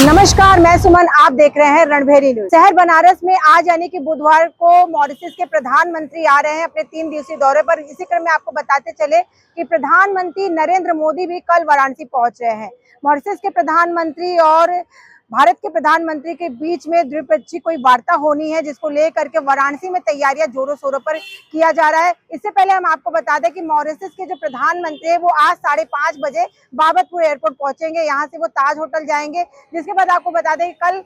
नमस्कार, मैं सुमन। आप देख रहे हैं रणभेरी न्यूज। शहर बनारस में आज यानी कि बुधवार को मॉरिशस के प्रधानमंत्री आ रहे हैं अपने 3 दिवसीय दौरे पर। इसी क्रम में आपको बताते चले कि प्रधानमंत्री नरेंद्र मोदी भी कल वाराणसी पहुंच रहे हैं। मॉरिशस के प्रधानमंत्री और भारत के प्रधानमंत्री के बीच में द्विपक्षीय कोई वार्ता होनी है, जिसको लेकर के वाराणसी में तैयारियां जोरों शोरों पर किया जा रहा है। इससे पहले हम आपको बता दें कि मॉरिशस के जो प्रधानमंत्री है वो आज 5:30 बजे बाबतपुर एयरपोर्ट पहुंचेंगे। यहां से वो ताज होटल जाएंगे, जिसके बाद आपको बता दें कि कल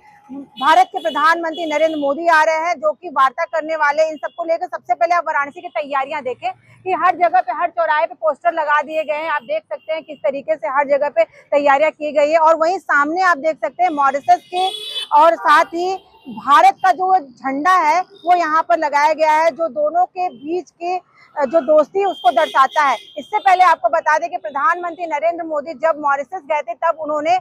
भारत के प्रधानमंत्री नरेंद्र मोदी आ रहे हैं, जो कि वार्ता करने वाले। इन सबको लेकर सबसे पहले आप वाराणसी की तैयारियां देखें कि हर जगह पे, हर चौराहे पे पोस्टर लगा दिए गए हैं। आप देख सकते हैं किस तरीके से हर जगह पे तैयारियां की गई है। और वहीं सामने आप देख सकते हैं मॉरिशस के और साथ ही भारत का जो झंडा है वो यहाँ पर लगाया गया है, जो दोनों के बीच के जो दोस्ती उसको दर्शाता है। इससे पहले आपको बता दें कि प्रधानमंत्री नरेंद्र मोदी जब मॉरिशस गए थे तब उन्होंने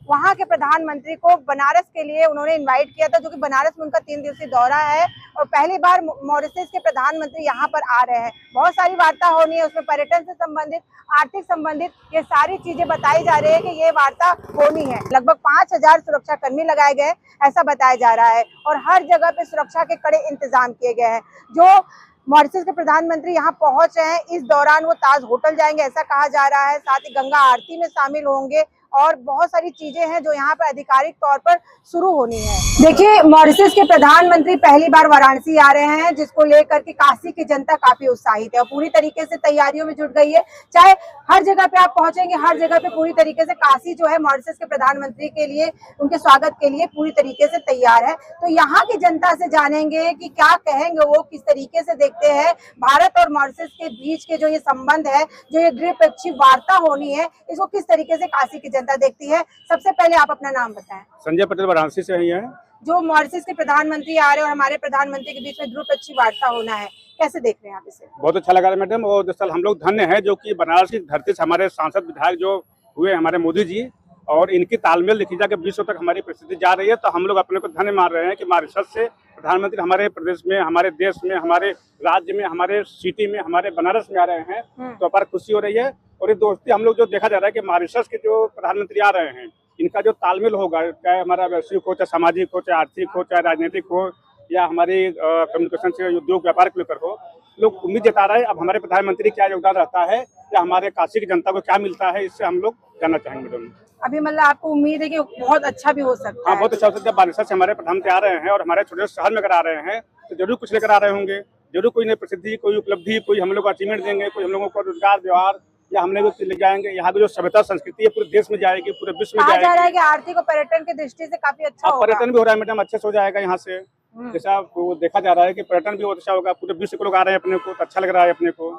वहां के प्रधानमंत्री को बनारस के लिए उन्होंने इनवाइट किया था, जो कि बनारस में उनका 3 दिवसीय दौरा है और पहली बार मॉरिशस के प्रधानमंत्री यहाँ पर आ रहे हैं। बहुत सारी वार्ता होनी है, उसमें पर्यटन से संबंधित, आर्थिक संबंधित ये सारी चीजें बताई जा रही है कि ये वार्ता होनी है। लगभग 5000 सुरक्षा कर्मी लगाए गए ऐसा बताया जा रहा है और हर जगह पे सुरक्षा के कड़े इंतजाम किए गए हैं। जो मॉरिशस के प्रधानमंत्री यहाँ पहुंच रहे हैं, इस दौरान वो ताज होटल जाएंगे ऐसा कहा जा रहा है। साथ ही गंगा आरती में शामिल होंगे और बहुत सारी चीजें हैं जो यहाँ पर आधिकारिक तौर पर शुरू होनी है। देखिए, मॉरिशस के प्रधानमंत्री पहली बार वाराणसी आ रहे हैं, जिसको लेकर के काशी की जनता काफी उत्साहित है और पूरी तरीके से तैयारियों में जुट गई है। चाहे हर जगह पे आप पहुंचेंगे, हर जगह पे पूरी तरीके से काशी जो है मॉरिशस के प्रधानमंत्री के लिए, उनके स्वागत के लिए पूरी तरीके से तैयार है। तो यहाँ की जनता से जानेंगे कि क्या कहेंगे वो, किस तरीके से देखते हैं भारत और मॉरिशस के बीच के जो ये संबंध है, जो ये द्विपक्षीय वार्ता होनी है, इसको किस तरीके से काशी की जनता देखती है। सबसे पहले आप अपना नाम बताएं। संजय पटेल वाराणसी से ही है। जो मॉरिशस के प्रधानमंत्री आ रहे हैं और हमारे प्रधानमंत्री के बीच में द्विपक्षीय वार्ता होना है, कैसे देख रहे हैं आप इसे? बहुत अच्छा लगा मैडम। और दरअसल हम लोग धन्य हैं जो कि बनारस की धरती से हमारे सांसद विधायक जो हुए हमारे मोदी जी, और इनकी तालमेल लिखी जाकर विश्व तक हमारी प्रसिद्धि जा रही है। तो हम लोग अपने को धन्य मान रहे हैं कि मॉरिशस से प्रधानमंत्री हमारे प्रदेश में, हमारे देश में, हमारे राज्य में, हमारे सिटी में, हमारे बनारस में आ रहे हैं। तो अपार खुशी हो रही है। और ये दोस्ती हम लोग जो देखा जा रहा है कि मॉरिशस के जो प्रधानमंत्री आ रहे हैं, इनका जो तालमेल होगा, चाहे हमारा वैश्विक हो, चाहे सामाजिक हो, चाहे आर्थिक हो, चाहे राजनीतिक हो, या हमारी कम्युनिकेशन से उद्योग व्यापार को लेकर हो, लोग उम्मीद जता रहे हैं अब हमारे प्रधानमंत्री क्या योगदान रहता है या हमारे काशी की जनता को क्या मिलता है, इससे हम लोग जानना चाहेंगे मैडम। अभी मतलब आपको उम्मीद है कि बहुत अच्छा भी हो सकता है? हाँ, बहुत अच्छा हो सकता है। मॉरिशस से हमारे प्रधानमंत्री आ रहे हैं और हमारे छोटे शहर में अगर आ रहे हैं तो जरूर कुछ लेकर आ रहे होंगे। जरूर कोई नई प्रसिद्धि, कोई उपलब्धि, कोई हम लोग को अचीवमेंट देंगे, कोई हम लोगों को रोजगार, व्यवहार, या हम लोग ले जाएंगे। यहाँ की जो सभ्यता संस्कृति है पूरे देश में जाएगी, पूरे विश्व में जाएगी। कहा जा रहा है कि आर्थिक और पर्यटन की दृष्टि से काफी अच्छा होगा। पर्यटन भी हो रहा है मैडम, अच्छे से हो जाएगा। यहाँ से जैसा वो देखा जा रहा है कि पर्यटन भी बहुत अच्छा होगा, पूरे विश्व के लोग आ रहे हैं अपने को, तो अच्छा लग रहा है अपने को।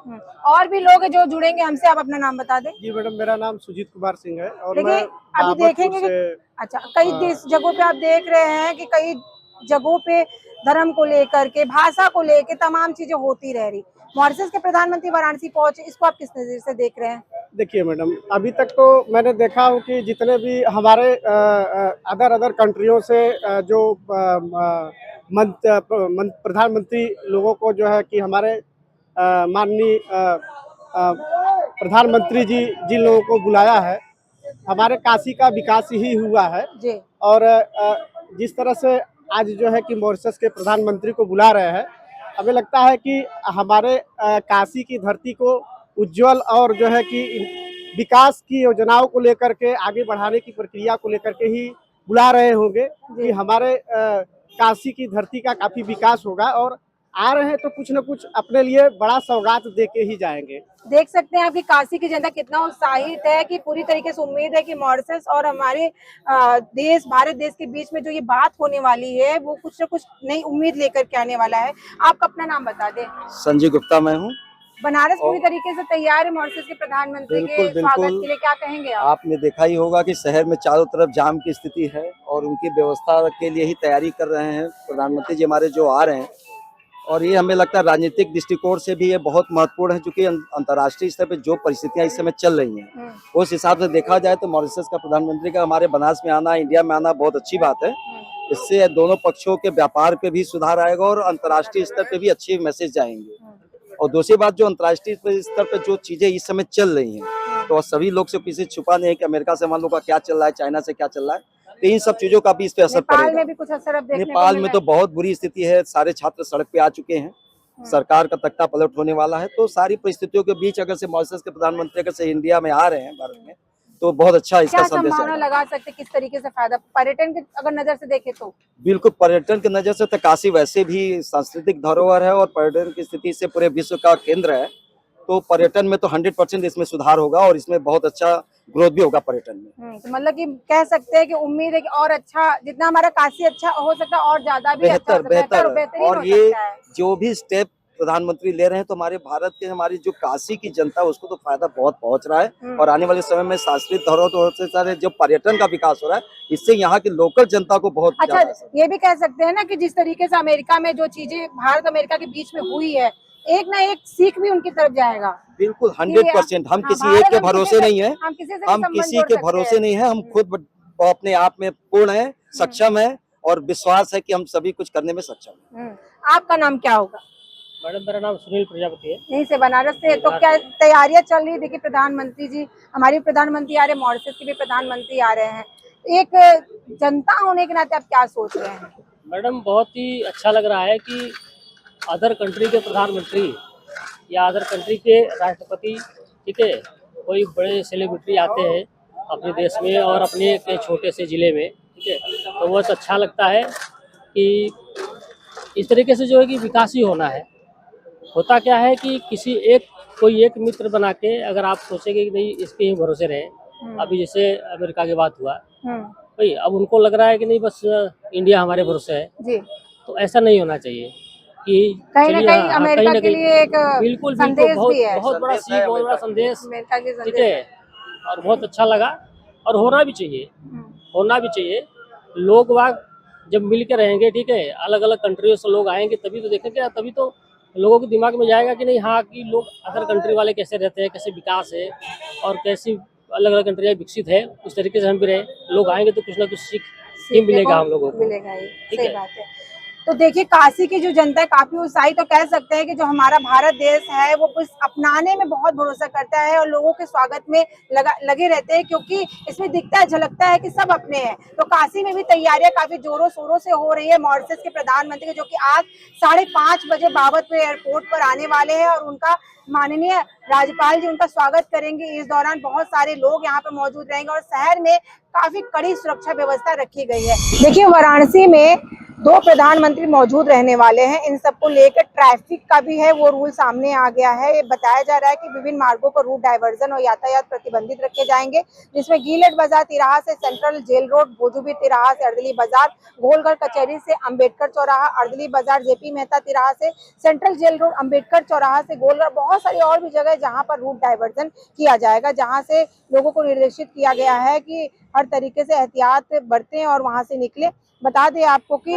और भी लोग जो जुड़ेंगे हमसे, आप अपना नाम बता दें। जी मैडम, मेरा नाम सुजीत कुमार सिंह है और देखिए, अभी देखेंगे कि अच्छा कई जगहों पे आप देख रहे हैं कि कई जगहों पे धर्म को लेकर के, भाषा को लेकर तमाम चीजें होती रह रही। मॉरिशस के प्रधानमंत्री वाराणसी पहुंचे, इसको आप किस नजर से देख रहे हैं? देखिए मैडम, अभी तक तो मैंने देखा हूँ कि जितने भी हमारे अदर कंट्रियों से जो प्रधानमंत्री लोगों को जो है कि हमारे माननीय प्रधानमंत्री जी जिन लोगों को बुलाया है, हमारे काशी का विकास ही हुआ है जी। और जिस तरह से आज जो है कि मॉरिशस के प्रधानमंत्री को बुला रहे हैं, हमें लगता है कि हमारे काशी की धरती को उज्जवल और जो है कि विकास की योजनाओं को लेकर के आगे बढ़ाने की प्रक्रिया को लेकर के ही बुला रहे होंगे कि हमारे काशी की धरती का काफी विकास होगा। और आ रहे हैं तो कुछ न कुछ अपने लिए बड़ा सौगात दे के ही जाएंगे। देख सकते हैं आपकी काशी की जनता कितना उत्साहित है कि पूरी तरीके से उम्मीद है कि मॉरिशस और हमारे देश, भारत देश के बीच में जो ये बात होने वाली है वो कुछ न कुछ नई उम्मीद लेकर के आने वाला है। आप अपना नाम बता दें। संजय गुप्ता मैं हूँ। बनारस पूरी तरीके से तैयार है मॉरिशस के प्रधानमंत्री के स्वागत के लिए, क्या कहेंगे आप? आपने देखा ही होगा कि शहर में चारों तरफ जाम की स्थिति है और उनकी व्यवस्था के लिए ही तैयारी कर रहे हैं प्रधानमंत्री जी हमारे जो आ रहे हैं। और ये हमें लगता है राजनीतिक दृष्टिकोण से भी ये बहुत महत्वपूर्ण है, क्योंकि अंतर्राष्ट्रीय स्तर पे जो परिस्थितियां इस समय चल रही हैं उस हिसाब से देखा जाए तो मॉरिशस का प्रधानमंत्री का हमारे बनारस में आना, इंडिया में आना बहुत अच्छी बात है। इससे दोनों पक्षों के व्यापार पे भी सुधार आएगा और अंतर्राष्ट्रीय स्तर पे भी अच्छे मैसेज जाएंगे। और दूसरी बात, जो अंतर्राष्ट्रीय स्तर पे जो चीजें इस समय चल रही हैं, तो सभी लोग से किसी छुपा नहीं है कि अमेरिका से मान लो का क्या चल रहा है, चाइना से क्या चल रहा है। तो इन सब चीजों का भी इस पे असर नेपाल पड़ेगा। में भी कुछ असर अब देखने को नेपाल मिल में रहा तो बहुत बुरी स्थिति है, सारे छात्र सड़क पे आ चुके हैं, सरकार का तख्ता पलट होने वाला है। तो सारी परिस्थितियों के बीच अगर से मॉरिशस के प्रधानमंत्री अगर से इंडिया में आ रहे हैं, भारत में, तो बहुत अच्छा इसका क्या संदेश संभावना आएगा। लगा सकते, किस तरीके से फायदा पर्यटन की अगर नजर से देखें तो? बिल्कुल, पर्यटन की नजर से तो काशी वैसे भी सांस्कृतिक धरोहर है और पर्यटन की स्थिति से पूरे विश्व का केंद्र है। तो पर्यटन में तो 100% इसमें सुधार होगा और इसमें बहुत अच्छा ग्रोथ भी होगा पर्यटन में। तो मतलब कि कह सकते हैं कि उम्मीद है कि और अच्छा, जितना हमारा काशी अच्छा हो सकता है और ज्यादा भी अच्छा हो सकता है, बेहतरीन और हो ये सकता है। जो भी स्टेप प्रधानमंत्री ले रहे हैं, तो हमारे भारत के, हमारी जो काशी की जनता है उसको तो फायदा बहुत पहुंच रहा है। और आने वाले समय में सांस्कृतिक धरोहर से सारे जो पर्यटन का विकास हो रहा है, इससे यहाँ की लोकल जनता को बहुत अच्छा, ज्यादा ये भी कह सकते हैं ना कि जिस तरीके से अमेरिका में जो चीजें भारत अमेरिका के बीच में हुई है, एक ना एक सीख भी उनकी तरफ जाएगा। बिल्कुल 100%। हम किसी एक के भरोसे नहीं है, हम किसी के भरोसे नहीं है, हम खुद अपने आप में पूर्ण है, सक्षम है और विश्वास है कि हम सभी कुछ करने में सक्षम है। आपका नाम क्या होगा? मैडम मेरा नाम सुनील प्रजापति है। यहीं से बनारस से। तो क्या तैयारियां चल रही? देखिए प्रधानमंत्री जी, हमारे प्रधानमंत्री आ रहे हैं, मॉरिशस के भी प्रधानमंत्री आ रहे हैं, एक जनता होने के नाते आप क्या सोच रहे हैं? मैडम बहुत ही अच्छा लग रहा है कि अदर कंट्री के प्रधानमंत्री या अदर कंट्री के राष्ट्रपति, ठीक है, कोई बड़े सेलिब्रिटी आते हैं अपने देश में और अपने एक छोटे से ज़िले में, ठीक है, तो बहुत अच्छा लगता है कि इस तरीके से जो है कि विकास ही होना है। होता क्या है कि किसी एक कोई एक मित्र बना के अगर आप सोचेंगे कि नहीं इसके ही भरोसे रहे, अभी जैसे अमेरिका की बात हुआ भाई, अब उनको लग रहा है कि नहीं बस इंडिया हमारे भरोसे है जी, तो ऐसा नहीं होना चाहिए कि कहीं ना चलिए, कहीं अमेरिका के लिए एक बिल्कुल संदेश बहुत भी है, बहुत बड़ा सीख, बहुत बड़ा संदेश, अमेरिका के ठीक संदेश है, और बहुत अच्छा लगा और होना भी चाहिए, होना भी चाहिए। लोग वाग जब मिल के रहेंगे, ठीक है, अलग अलग कंट्रियों से लोग आएंगे तभी तो देखेंगे, तभी तो लोगों के दिमाग में जाएगा कि नहीं हाँ कि लोग अदर कंट्री वाले कैसे रहते हैं, कैसे विकास है और कैसी अलग अलग कंट्रियाँ विकसित है, उस तरीके से हम भी रहे। लोग आएंगे तो कुछ ना कुछ सीख ही मिलेगा हम लोगों को, मिलेगा ही, ठीक सही है। बात है। तो देखिए काशी की जो जनता है काफी उत्साहित, तो कह सकते हैं कि जो हमारा भारत देश है वो कुछ अपनाने में बहुत भरोसा करता है और लोगों के स्वागत में लगे रहते हैं, क्योंकि इसमें दिखता है, झलकता है कि सब अपने हैं। तो काशी में भी तैयारियां काफी जोरों शोरों से हो रही है। मॉरिशस के प्रधानमंत्री जो कि आज 5:30 बजे बाबतपुर एयरपोर्ट पर आने वाले हैं और उनका माननीय राज्यपाल जी उनका स्वागत करेंगे। इस दौरान बहुत सारे लोग यहाँ पे मौजूद रहेंगे और शहर में काफी कड़ी सुरक्षा व्यवस्था रखी गई है। देखिए वाराणसी में 2 प्रधानमंत्री मौजूद रहने वाले हैं, इन सबको लेकर ट्रैफिक का भी है वो रूल सामने आ गया है। ये बताया जा रहा है कि विभिन्न मार्गों पर रूट डायवर्जन और यातायात प्रतिबंधित रखे जाएंगे, जिसमें गीलेट बाजार तिराहा से सेंट्रल जेल रोड, भोजूबी तिराहा से अर्दली बाजार, गोलघर कचहरी से अंबेडकर चौराहा, अर्दली बाजार जेपी मेहता तिराहा से सेंट्रल जेल रोड, अंबेडकर चौराहा से गोलघर, बहुत सारी और भी जगह जहां पर रूट डायवर्जन किया जाएगा, जहां से लोगों को निर्देशित किया गया है कि हर तरीके से एहतियात बरतें और वहां से निकले। बता दें आपको कि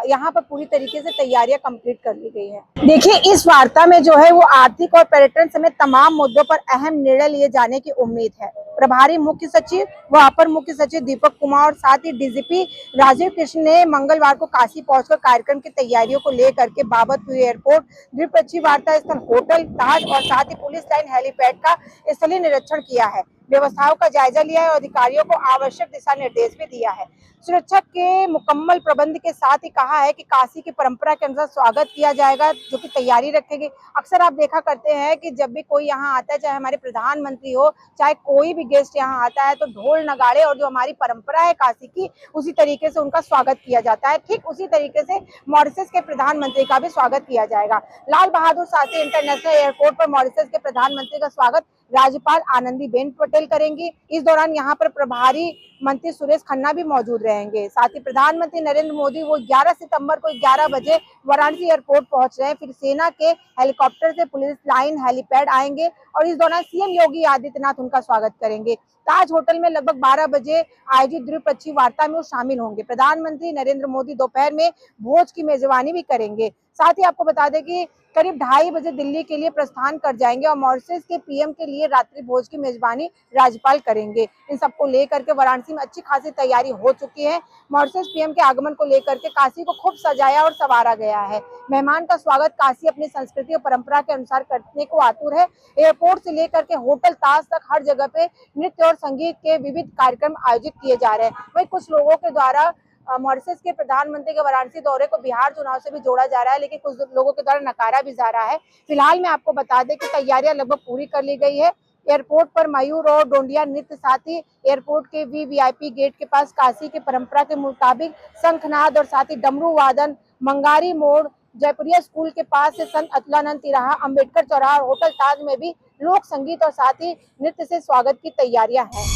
यहाँ पर पूरी तरीके से तैयारियां कंप्लीट कर ली गई है। देखिए इस वार्ता में जो है वो आर्थिक और पर्यटन समेत तमाम मुद्दों पर अहम निर्णय लिए जाने की उम्मीद है। प्रभारी मुख्य सचिव व अपर मुख्य सचिव दीपक कुमार और साथ ही डीजीपी राजीव कृष्ण ने मंगलवार को काशी पहुंचकर कार्यक्रम की तैयारियों को लेकर के बाबतपुर एयरपोर्ट, द्विपक्षीय वार्ता स्थल होटल ताज और साथ ही पुलिस लाइन हेलीपैड का स्थलीय निरीक्षण किया है, व्यवस्थाओं का जायजा लिया है और अधिकारियों को आवश्यक दिशा निर्देश भी दिया है। सुरक्षा के मुकम्मल प्रबंध के साथ ही कहा है कि काशी की परंपरा के अनुसार स्वागत किया जाएगा, जो कि तैयारी रखेगी। अक्सर आप देखा करते हैं कि जब भी कोई यहाँ आता है, चाहे हमारे प्रधानमंत्री हो, चाहे कोई भी गेस्ट यहाँ आता है, तो ढोल नगाड़े और जो हमारी परंपरा है काशी की, उसी तरीके से उनका स्वागत किया जाता है। ठीक उसी तरीके से मॉरिशस के प्रधानमंत्री का भी स्वागत किया जाएगा। लाल बहादुर शास्त्री इंटरनेशनल एयरपोर्ट पर मॉरिशस के प्रधानमंत्री का स्वागत राज्यपाल आनंदीबेन पटेल करेंगी। इस दौरान यहाँ पर प्रभारी मंत्री सुरेश खन्ना भी मौजूद रहेंगे। साथ ही प्रधानमंत्री नरेंद्र मोदी वो 11 सितंबर को 11 बजे वाराणसी एयरपोर्ट पहुंच रहे हैं, फिर सेना के हेलीकॉप्टर से पुलिस लाइन हेलीपैड आएंगे और इस दौरान सीएम योगी आदित्यनाथ उनका स्वागत करेंगे। ताज होटल में लगभग 12 बजे आयोजित द्विपक्षीय वार्ता में वो शामिल होंगे। प्रधानमंत्री नरेंद्र मोदी दोपहर में भोज की मेजबानी भी करेंगे। साथ ही आपको बता दें कि करीब 2:30 बजे दिल्ली के लिए प्रस्थान कर जाएंगे और मॉरिशस के पीएम के लिए रात्रि भोज की मेजबानी राज्यपाल करेंगे। इन सबको लेकर के वाराणसी में अच्छी खासी तैयारी हो चुकी है। मॉरिशस पीएम के आगमन को लेकर के काशी को खूब सजाया और संवारा गया है। मेहमान का स्वागत काशी अपनी संस्कृति और परंपरा के अनुसार करने को आतुर है। एयरपोर्ट से लेकर के होटल ताज तक हर जगह पे नृत्य और संगीत के विविध कार्यक्रम आयोजित किए जा रहे हैं। वहीं कुछ लोगों के द्वारा मॉरिशस के प्रधानमंत्री के वाराणसी दौरे को बिहार चुनाव से भी जोड़ा जा रहा है, लेकिन कुछ लोगों के द्वारा नकारा भी जा रहा है। फिलहाल मैं आपको बता दें कि तैयारियां लगभग पूरी कर ली गई है। एयरपोर्ट पर मयूर और डोंडिया नृत्य, साथ ही एयरपोर्ट के वीवीआईपी गेट के पास काशी की परंपरा के मुताबिक शंखनाद और साथ ही डमरू वादन, मंगारी मोड़, जयपुरिया स्कूल के पास से संत अतुलानंद तिराहा, अम्बेडकर चौराहा और होटल ताज में भी लोक संगीत और साथ ही नृत्य से स्वागत की तैयारियां हैं।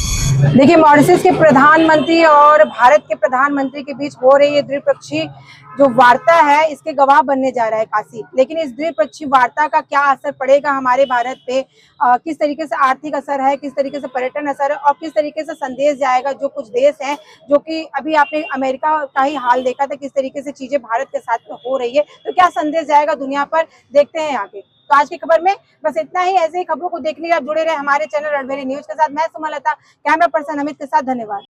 देखिए, मॉरिशस के प्रधानमंत्री और भारत के प्रधानमंत्री के बीच हो रही ये द्विपक्षीय जो वार्ता है, इसके गवाह बनने जा रहा है काशी। लेकिन इस द्विपक्षीय वार्ता का क्या असर पड़ेगा हमारे भारत पे, किस तरीके से आर्थिक असर है, किस तरीके से पर्यटन असर है और किस तरीके से संदेश जाएगा जो कुछ देश हैं, जो कि अभी आपने अमेरिका का ही हाल देखा था, किस तरीके से चीजें भारत के साथ में हो रही है, तो क्या संदेश जाएगा दुनिया पर, देखते हैं आगे। तो आज की खबर में बस इतना ही। ऐसे ही खबरों को देखने के लिए आप जुड़े रहे हमारे चैनल रणभेरी न्यूज के साथ। मैं सुमलता, कैमरा पर्सन अमित के साथ। धन्यवाद।